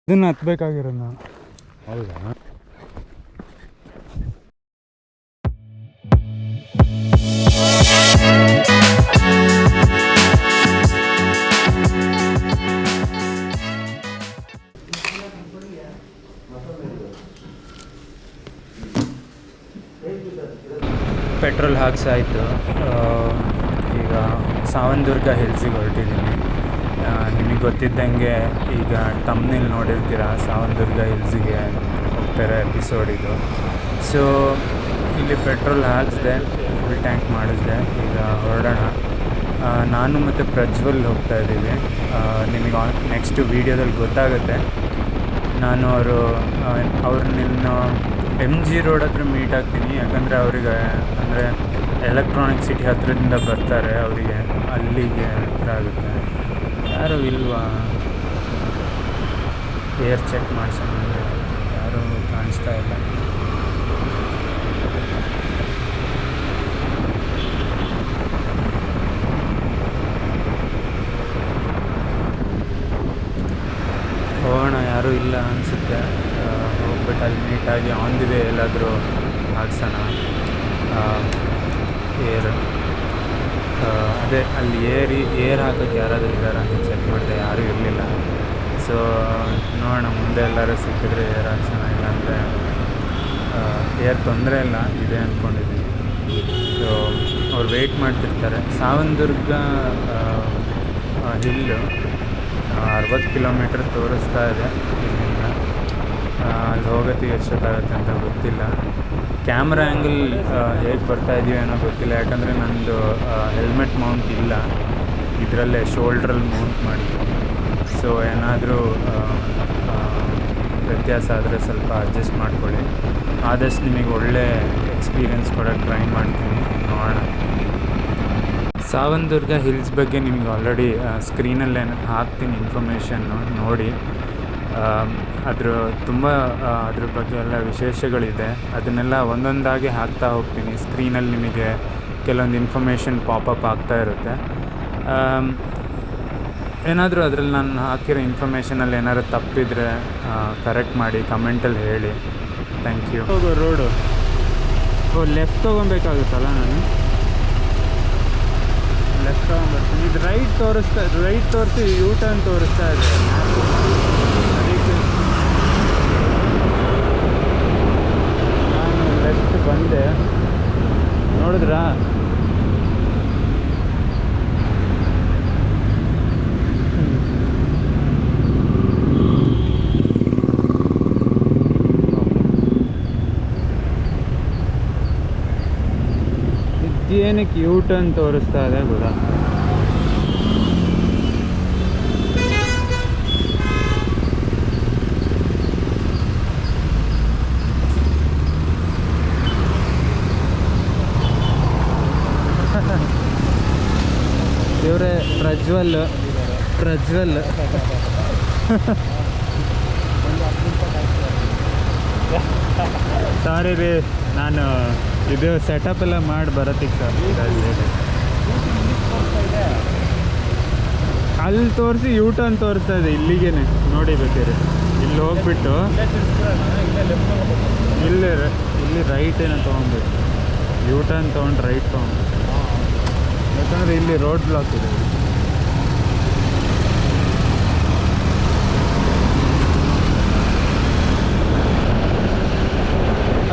ಇದನ್ನು ಹತ್ಬೇಕಾಗಿರೋದು ನಾನು. ಹೌದಾ? ಪೆಟ್ರೋಲ್ ಹಾಕ್ಸಾಯಿತು. ಈಗ ಸಾವನದುರ್ಗ ಹಿಲ್ಸಿಗೆ ಹೊರಟಿದ್ದೀನಿ. ನಿಮಗೆ ಗೊತ್ತಿದ್ದಂಗೆ ಈಗ ತಮ್ಮನೇಲಿ ನೋಡಿರ್ತೀರ, ಸಾವನದುರ್ಗ ಹಿಲ್ಸಿಗೆ ಹೋಗ್ತಿರೋ ಎಪಿಸೋಡ್ ಇದು. ಸೊ ಇಲ್ಲಿ ಪೆಟ್ರೋಲ್ ಹಾಕಿಸ್ದೆ, ಫುಲ್ ಟ್ಯಾಂಕ್ ಮಾಡಿಸ್ದೆ. ಈಗ ಹೊರಡೋಣ. ನಾನು ಮತ್ತು ಪ್ರಜ್ವಲ್ ಹೋಗ್ತಾ ಇದ್ದೀವಿ. ನಿಮಗೆ ನೆಕ್ಸ್ಟ್ ವೀಡಿಯೋದಲ್ಲಿ ಗೊತ್ತಾಗುತ್ತೆ. ನಾನು ಅವ್ರನ್ನ MG ರೋಡ್ ಹತ್ರ ಮೀಟ್ ಆಗ್ತೀನಿ. ಯಾಕಂದರೆ ಅವರಿಗೆ ಅಂದರೆ ಎಲೆಕ್ಟ್ರಾನಿಕ್ ಸಿಟಿ ಹತ್ರದಿಂದ ಬರ್ತಾರೆ, ಅವರಿಗೆ ಅಲ್ಲಿಗೆ ಹತ್ರ ಆಗುತ್ತೆ. ಯಾರೂ ಇಲ್ವಾ? ಏರ್ ಚೆಕ್ ಮಾಡ್ಸೋಣ, ಯಾರೂ ಕಾಣಿಸ್ತಾ ಇಲ್ಲ. ಹೋಗೋಣ, ಯಾರೂ ಇಲ್ಲ ಅನಿಸುತ್ತೆ. ಹೋಗ್ಬಿಟ್ಟು ಅಲ್ಲಿ ನೀಟಾಗಿ ಆನ್ ದಿ ವೇ ಎಲ್ಲಾದರೂ ಹಾಕ್ಸೋಣ ಏರ್. ಅದೇ ಅಲ್ಲಿ ಏರ್ ಹಾಕೋಕ್ಕೆ ಯಾರಾದರೂ ಇದ್ದಾರಾ ಅಂತ ಚೆಕ್ ಮಾಡಿದೆ, ಯಾರೂ ಇರಲಿಲ್ಲ. ಸೊ ನೋಡೋಣ, ಮುಂದೆ ಎಲ್ಲರೂ ಸಿಕ್ಕಿದ್ರೆ ಏರ್ ಹಾಕ್ಸೋಣ, ಇಲ್ಲಾಂದರೆ ಏರ್ ತೊಂದರೆ ಇಲ್ಲ ಇದೆ ಅಂದ್ಕೊಂಡಿದ್ದೀನಿ. ಸೊ ಅವ್ರು ವೆಯ್ಟ್ ಮಾಡ್ತಿರ್ತಾರೆ. ಸಾವನದುರ್ಗ ಹಿಲ್ಲು 60 ಕಿಲೋಮೀಟ್ರ್ ತೋರಿಸ್ತಾ ಇದೆ ಇಲ್ಲಿಂದ. ಅಲ್ಲಿ ಹೋಗೋತ್ತಿಗೆ ಎಷ್ಟೊತ್ತಾಗುತ್ತೆ ಅಂತ ಗೊತ್ತಿಲ್ಲ. ಕ್ಯಾಮ್ರಾ ಆ್ಯಂಗಲ್ ಹೇಗೆ ಬರ್ತಾಯಿದೆಯೋ ಏನೋ ಗೊತ್ತಿಲ್ಲ, ಯಾಕಂದರೆ ನಂದು ಹೆಲ್ಮೆಟ್ ಮೌಂಟ್ ಇಲ್ಲ, ಇದರಲ್ಲೇ ಶೋಲ್ಡ್ರಲ್ಲಿ ಮೌಂಟ್ ಮಾಡಿದ್ದೀನಿ. ಸೊ ಏನಾದರೂ ವ್ಯತ್ಯಾಸ ಆದರೆ ಸ್ವಲ್ಪ ಅಡ್ಜಸ್ಟ್ ಮಾಡ್ಕೊಳ್ಳಿ. ಆದಷ್ಟು ನಿಮಗೆ ಒಳ್ಳೆ ಎಕ್ಸ್ಪೀರಿಯೆನ್ಸ್ ಕೊಡೋಕ್ಕೆ ಟ್ರೈ ಮಾಡ್ತೀನಿ, ನೋಡೋಣ. ಸಾವನದುರ್ಗ ಹಿಲ್ಸ್ ಬಗ್ಗೆ ನಿಮಗೆ ಆಲ್ರೆಡಿ ಸ್ಕ್ರೀನಲ್ಲೇ ಹಾಕ್ತೀನಿ ಇನ್ಫಾರ್ಮೇಷನ್ನು, ನೋಡಿ. ಅದ್ರ ಬಗ್ಗೆ ಎಲ್ಲ ವಿಶೇಷಗಳಿದೆ, ಅದನ್ನೆಲ್ಲ ಒಂದೊಂದಾಗಿ ಹಾಕ್ತಾ ಹೋಗ್ತೀನಿ. ಸ್ಕ್ರೀನಲ್ಲಿ ನಿಮಗೆ ಕೆಲವೊಂದು ಇನ್ಫಾರ್ಮೇಷನ್ ಪಾಪಪ್ ಆಗ್ತಾ ಇರುತ್ತೆ. ಏನಾದರೂ ಅದರಲ್ಲಿ ನಾನು ಹಾಕಿರೋ ಇನ್ಫಾರ್ಮೇಷನಲ್ಲಿ ಏನಾದ್ರು ತಪ್ಪಿದರೆ ಕರೆಕ್ಟ್ ಮಾಡಿ, ಕಮೆಂಟಲ್ಲಿ ಹೇಳಿ. Thank you. ಹೋಗೋ ರೋಡು ಲೆಫ್ಟ್ ತೊಗೊಬೇಕಾಗುತ್ತಲ್ಲ, ನಾನು ಲೆಫ್ಟ್ ತೊಗೊಂಬರ್ತೀನಿ. ಇದು ರೈಟ್ ತೋರಿಸಿ ಯೂ ಟರ್ನ್ ತೋರಿಸ್ತಾ ಇದೆ. ಅದಕ್ಕೆ ನಾನು ಲೆಫ್ಟ್ ಬಂದೆ, ನೋಡಿದ್ರಾ? ಇದೇನಕ್ಕೆ ಯೂ ಟರ್ನ್ ತೋರಿಸ್ತಾ ಇದೆ ಗೊತ್ತಾಗ್ತದೆ. ಇವರೇ ಪ್ರಜ್ವಲ್ ಸಾರಿ ರೀ, ನಾನು ಇದು ಸೆಟಪ್ ಎಲ್ಲ ಮಾಡಿ ಬರೋತ್ತಿಗೆ ಸರ್ ಅಲ್ಲಿ ತೋರಿಸಿ ಯೂ ಟರ್ನ್ ತೋರಿಸ್ತಾ ಇದೆ. ಇಲ್ಲಿಗೇನೆ ನೋಡಿ ಬೇಕಿದ್ರೆ ಇಲ್ಲಿ ಹೋಗ್ಬಿಟ್ಟು ಇಲ್ಲಿ ರೈಟ್ ಏನೋ ತೊಗೊಂಡ್ಬಿಟ್ಟು ಯೂ ಟರ್ನ್ ತೊಗೊಂಡು ರೈಟ್ ತೊಗೊಂಡು, ಯಾಕಂದರೆ ಇಲ್ಲಿ ರೋಡ್ ಬ್ಲಾಕ್ ಇದೆ.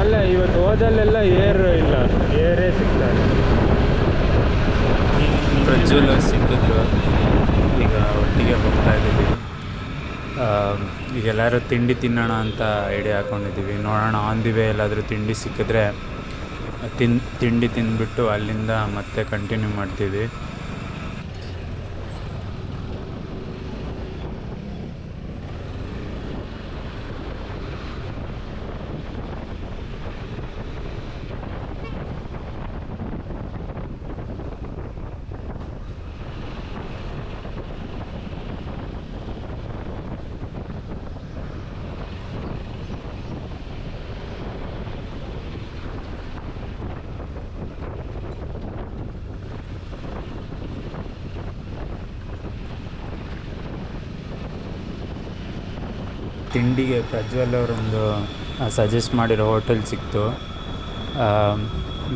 ಅಲ್ಲ, ಇವತ್ತು ಹೋದಲ್ಲೆಲ್ಲ ಏರ್ ಏರೇ ಸಿಗ್ತಾರೆ. ಪ್ರಜ್ವಲ್ ಸಿಕ್ಕಿದ್ರು, ಈಗ ಒಟ್ಟಿಗೆ ಹೋಗ್ತಾ ಇದ್ದೀವಿ. ಈಗ ಎಲ್ಲರೂ ತಿಂಡಿ ತಿನ್ನೋಣ ಅಂತ ಐಡಿಯಾ ಹಾಕ್ಕೊಂಡಿದ್ದೀವಿ. ನೋಡೋಣ, ಆನ್ ದಿ ವೇ ಎಲ್ಲಾದರೂ ತಿಂಡಿ ಸಿಕ್ಕಿದ್ರೆ ತಿಂಡಿ ತಿಂದ್ಬಿಟ್ಟು ಅಲ್ಲಿಂದ ಮತ್ತೆ ಕಂಟಿನ್ಯೂ ಮಾಡ್ತೀವಿ. ತಿಂಡಿಗೆ ಪ್ರಜ್ವಲ್ ಅವರೊಂದು ಸಜೆಸ್ಟ್ ಮಾಡಿರೋ ಹೋಟೆಲ್ ಸಿಕ್ತು.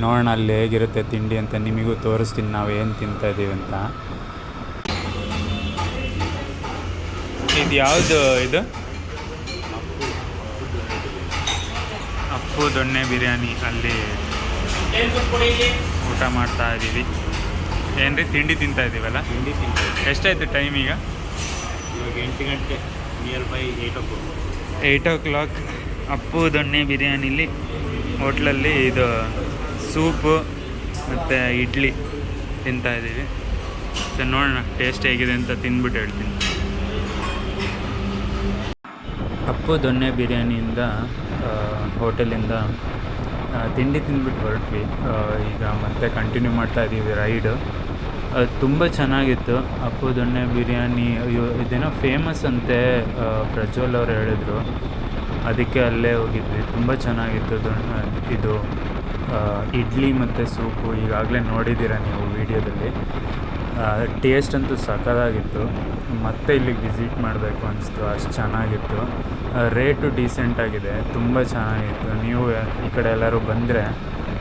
ನೋಡೋಣ ಅಲ್ಲಿ ಹೇಗಿರುತ್ತೆ ತಿಂಡಿ ಅಂತ, ನಿಮಗೂ ತೋರಿಸ್ತೀನಿ ನಾವು ಏನು ತಿಂತಾಯಿದ್ದೀವಿ ಅಂತ. ಇದು ಯಾವುದು ಇದು? ಅಪ್ಪು ದೊಣ್ಣೆ ಬಿರಿಯಾನಿ. ಅಲ್ಲಿ ಊಟ ಮಾಡ್ತಾ ಇದ್ದೀವಿ. ಏನು ರೀ ತಿಂಡಿ ತಿಂತಾ ಇದ್ದೀವಲ್ಲ? ತಿಂಡಿ ಎಷ್ಟಾಯಿತು ಟೈಮ್ ಈಗ? ಇವಾಗ 8 ಗಂಟೆ, ನಿಯರ್ ಬೈ 8 o'clock. ಅಪ್ಪು ದೊಣ್ಣೆ ಬಿರಿಯಾನಿಲಿ ಹೋಟ್ಲಲ್ಲಿ ಇದು ಸೂಪು ಮತ್ತು ಇಡ್ಲಿ ತಿಂತಾಯಿದ್ದೀವಿ. ಸೊ ನೋಡೋಣ ಟೇಸ್ಟ್ ಹೇಗಿದೆ ಅಂತ ತಿಂದ್ಬಿಟ್ಟು ಹೇಳ್ತೀನಿ. ಅಪ್ಪು ದೊಣ್ಣೆ ಬಿರಿಯಾನಿಯಿಂದ ಹೋಟೆಲಿಂದ ತಿಂಡಿ ತಿಂದ್ಬಿಟ್ಟು ಹೊರಟ್ವಿ. ಈಗ ಮತ್ತೆ ಕಂಟಿನ್ಯೂ ಮಾಡ್ತಾಯಿದ್ದೀವಿ ರೈಡು. ತುಂಬ ಚೆನ್ನಾಗಿತ್ತು. ಅಪ್ಪು ದೊಣ್ಣೆ ಬಿರಿಯಾನಿ ಇದೇನೋ ಫೇಮಸ್ ಅಂತೆ, ಪ್ರಜ್ವಲ್ ಅವರು ಹೇಳಿದ್ರು. ಅದಕ್ಕೆ ಅಲ್ಲೇ ಹೋಗಿದ್ವಿ. ತುಂಬ ಚೆನ್ನಾಗಿತ್ತು. ಇದು ಇಡ್ಲಿ ಮತ್ತು ಸೂಪು ಈಗಾಗಲೇ ನೋಡಿದ್ದೀರ ನೀವು ವೀಡಿಯೋದಲ್ಲಿ. ಟೇಸ್ಟ್ ಅಂತೂ ಸಖತ್ತಾಗಿತ್ತು. ಮತ್ತೆ ಇಲ್ಲಿಗೆ ವಿಸಿಟ್ ಮಾಡಬೇಕು ಅನಿಸ್ತು, ಅಷ್ಟು ಚೆನ್ನಾಗಿತ್ತು. ರೇಟು ಡೀಸೆಂಟಾಗಿದೆ, ತುಂಬ ಚೆನ್ನಾಗಿತ್ತು. ನೀವು ಈ ಕಡೆ ಎಲ್ಲರೂ ಬಂದರೆ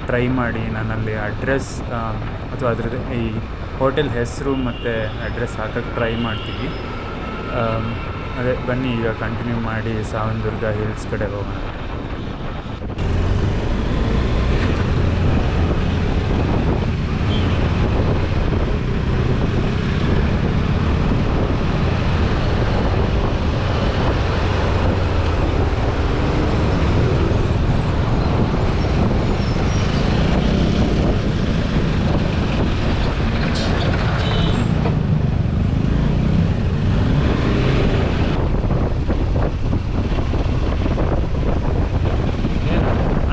ಟ್ರೈ ಮಾಡಿ. ನಾನಲ್ಲಿ ಅಡ್ರೆಸ್ ಅಥವಾ ಅದ್ರದ್ದು ಈ ಹೋಟೆಲ್ ಹೆಸರು ಮತ್ತು ಅಡ್ರೆಸ್ ಹಾಕೋಕ್ಕೆ ಟ್ರೈ ಮಾಡ್ತೀವಿ. ಅದೇ ಬನ್ನಿ ಈಗ ಕಂಟಿನ್ಯೂ ಮಾಡಿ ಸಾವನದುರ್ಗ ಹಿಲ್ಸ್ ಕಡೆ ಹೋಗೋಣ.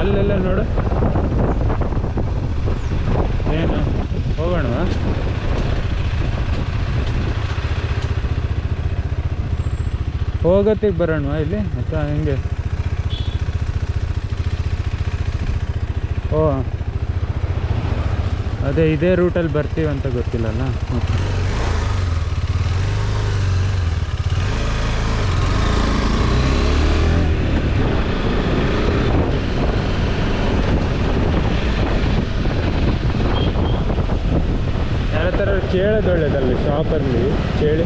ಅಲ್ಲೆಲ್ಲ ನೋಡು, ಏನು ಹೋಗೋಣ? ಹೋಗೋತ್ತಿಗೆ ಬರೋಣ ಇಲ್ಲಿ ಅಥವಾ ಹೆಂಗೆ? ಓ ಅದೇ ಇದೇ ರೂಟಲ್ಲಿ ಬರ್ತೀವಂತ ಗೊತ್ತಿಲ್ಲಲ್ಲ. ಯಾರ ಥರ ಕೇಳೋದು ಒಳ್ಳೇದಲ್ಲಿ ಶಾಪಲ್ಲಿ ಕೇಳಿ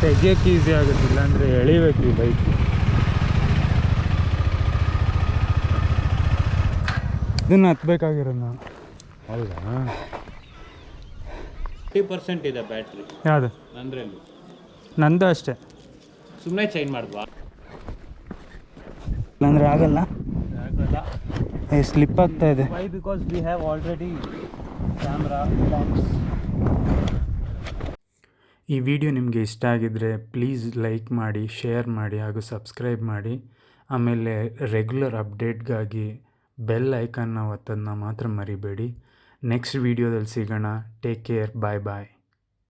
ತೆಗಿಯೋಕ್ಕೆ ಈಸಿ ಆಗುತ್ತಿಲ್ಲ ಅಂದರೆ ಎಳಿಬೇಕು ಈ ಬೈಕ್. ಇದನ್ನು ಹತ್ಬೇಕಾಗಿರೋದು ನಾವು. ಹೌದಾ? 50% ಇದೆ ಬ್ಯಾಟ್ರಿ. ಯಾವುದು? ನಂದ್ರಲ್ಲಿ ನಂದು ಅಷ್ಟೇ. ಸುಮ್ಮನೆ ಚೇಂಜ್ ಮಾಡಿದ್ವಾ? ಇಲ್ಲಾಂದರೆ ಆಗಲ್ಲ, ಆಗಲ್ಲ. ಸ್ಲಿಪ್ ಆಗ್ತಾ ಇದೆ. Why? Because we have already camera lens. ಈ ವಿಡಿಯೋ ನಿಮಗೆ ಇಷ್ಟ ಆಗಿದ್ದರೆ ಪ್ಲೀಸ್ ಲೈಕ್ ಮಾಡಿ, ಶೇರ್ ಮಾಡಿ ಹಾಗೂ ಸಬ್ಸ್ಕ್ರೈಬ್ ಮಾಡಿ. ಆಮೇಲೆ ರೆಗ್ಯುಲರ್ ಅಪ್ಡೇಟ್ಗಾಗಿ ಬೆಲ್ ಐಕನ್ನ ಒತ್ತೋದನ್ನ ಮಾತ್ರ ಮರಿಬೇಡಿ. ನೆಕ್ಸ್ಟ್ ವೀಡಿಯೋದಲ್ಲಿ ಸಿಗೋಣ. Take care. ಬಾಯ್ ಬಾಯ್.